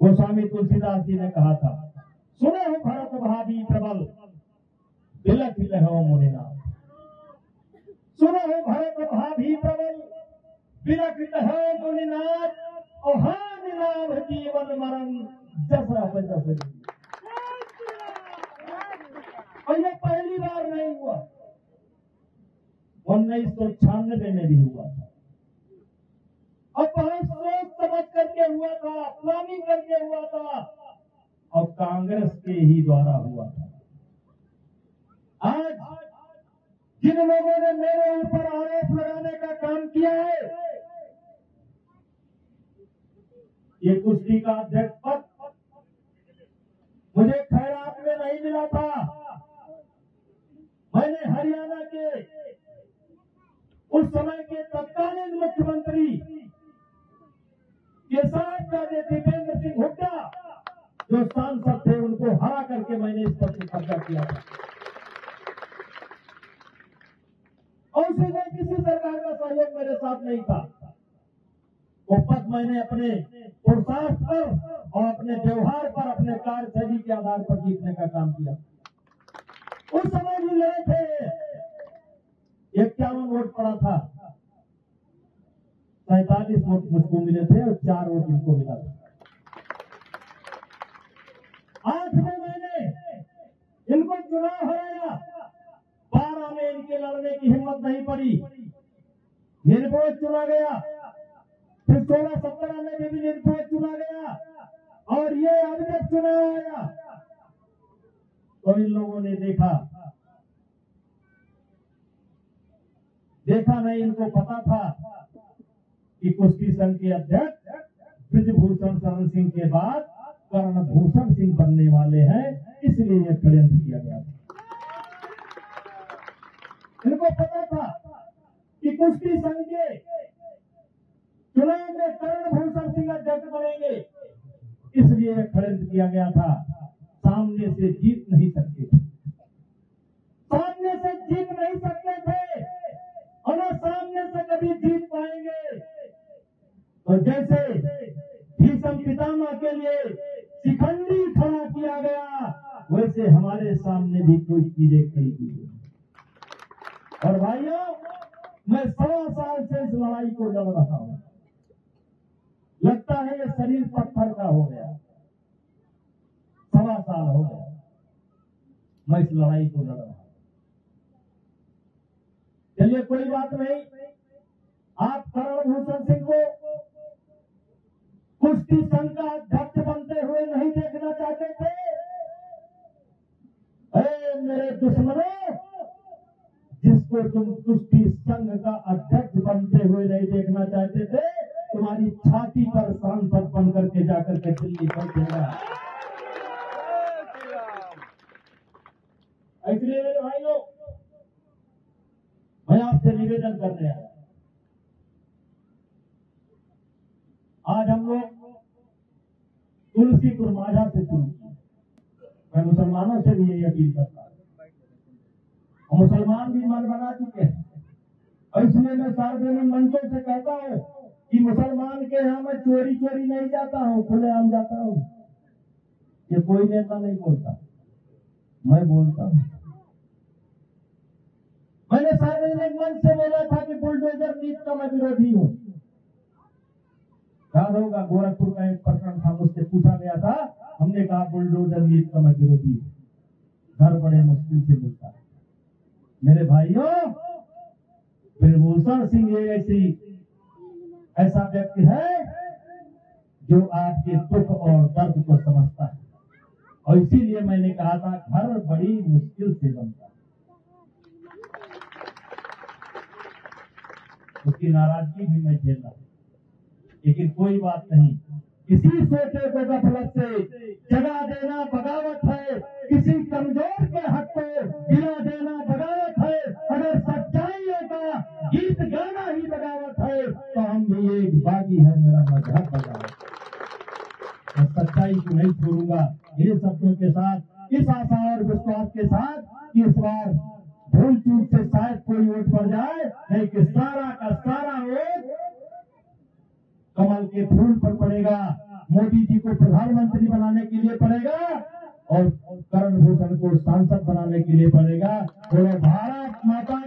गोस्वामी तुलसीदास जी ने कहा था, सुने हो भरत भाभी प्रबल बिलख लहो मुनिनाथ। सुनो हो भरत भाभी प्रबल बिलख लहो मुनिनाथ, और हान लाभ जीवन मरण जस जस। और ये पहली बार नहीं हुआ, 1996 में भी हुआ था, और बहुत सोच समझ करके हुआ था, प्लानिंग करके हुआ था, और कांग्रेस के ही द्वारा हुआ था। आज जिन लोगों ने मेरे ऊपर आरोप लगाने का काम किया है, ये कुश्ती का अध्यक्ष पद मुझे खैरात में नहीं मिला था। मैंने हरियाणा के उस समय के तत्कालीन मुख्यमंत्री के साथ राजे दीपेंद्र सिंह हुड्डा जो सांसद थे, उनको हरा करके मैंने इस पद पर कब्जा किया था। और उसी में किसी सरकार का सहयोग मेरे साथ नहीं था। वो पद मैंने अपने पुरुषार्थ पर और अपने व्यवहार पर, अपने कार्यशैली के आधार पर जीतने का काम किया। उस समय भी लड़े थे, 51 वोट पड़ा था, 47 वोट मुझको मिले थे और 4 वोट इनको मिला था। 8वें महीने इनको चुनाव हराया, 12 में इनके लड़ने की हिम्मत नहीं पड़ी, निर्विरोध चुना गया। फिर 16-17 में भी निर्विरोध चुना गया, और ये अब जब चुनाव आया तो इन लोगों ने देखा नहीं, इनको पता था कि कुश्ती संघ के अध्यक्ष ब्रिजभूषण शरण सिंह के बाद कर्णभूषण सिंह बनने वाले हैं, इसलिए यह षड्यंत्र किया गया था। इनको पता था कि कुश्ती संघ के चुनाव में कर्णभूषण सिंह अध्यक्ष बनेंगे, इसलिए यह षड्यंत्र किया गया था। सामने से जीत नहीं सकते थे, सामने से जीत नहीं सकते थे, और न सामने से कभी जीत पाएंगे। तो जैसे भीष्म पितामह के लिए शिखंडी खड़ा किया गया, वैसे हमारे सामने भी कोई चीजें खड़ी की गई। और भाइयों, मैं 1.25 साल से इस लड़ाई को लड़ रहा हूं। लगता है ये शरीर पत्थर का हो गया, 1.25 साल हो गया मैं इस लड़ाई को लड़ रहा हूं। चलिए कोई बात नहीं, आप कर्णभूषण सिंह को कुश्ती संघ का अध्यक्ष बनते हुए नहीं देखना चाहते थे। अरे मेरे दुश्मनों, जिसको तुम कुश्ती संघ का अध्यक्ष बनते हुए नहीं देखना चाहते थे, तुम्हारी छाती पर सांसद बन करके जाकर के दिल्ली पहुंचेगा। इसलिए मेरे भाइयों, मैं आपसे निवेदन करने आया। आज हम लोग तुलसीपुर माझा से शुरू किया। मैं मुसलमानों से भी यही अपील करता हूं, मुसलमान भी मन बना चुके हैं, और इसमें मैं सार्वजनिक मंचों से कहता हूं कि मुसलमान के यहाँ मैं चोरी नहीं जाता हूँ, खुलेआम जाता हूँ। ये कोई नेता नहीं बोलता, मैं बोलता हूँ। मैंने सार्वजनिक मंच से बोला था कि बुलडोजर नीति का मैं विरोधी हूँ। याद होगा, गोरखपुर का एक प्रकरण था, मुझसे पूछा गया था, हमने कहा बुलडोजर नीति का मैं विरोधी हूँ, घर बड़े मुश्किल से मिलता है। मेरे भाइयों, ब्रिजभूषण सिंह ऐसा व्यक्ति है जो आपके दुख और दर्द को समझता है, और इसीलिए मैंने कहा था घर बड़ी मुश्किल से बनता है। उसकी नाराजगी भी मैं झेल रहा हूं, लेकिन कोई बात नहीं। किसी सोचे को गफलत से जगा देना बगावत है, किसी कमजोर के हक को गिरा देना बगावत है। अगर सच्चाइयों का गीत गाना ही बगावत है, तो हम भी एक बागी है, मेरा मजहब बगावत। मैं सच्चाई को नहीं छोड़ूंगा। ये शब्दों के साथ, इस आशा और विश्वास के साथ कि इस बार भूल चूक से शायद कोई वोट पड़ जाए, नहीं कि सारा का सारा वोट कमल के फूल पर पड़ेगा। मोदी जी को प्रधानमंत्री बनाने के लिए पड़ेगा और करण भूषण को सांसद बनाने के लिए पड़ेगा। बोलो भारत माता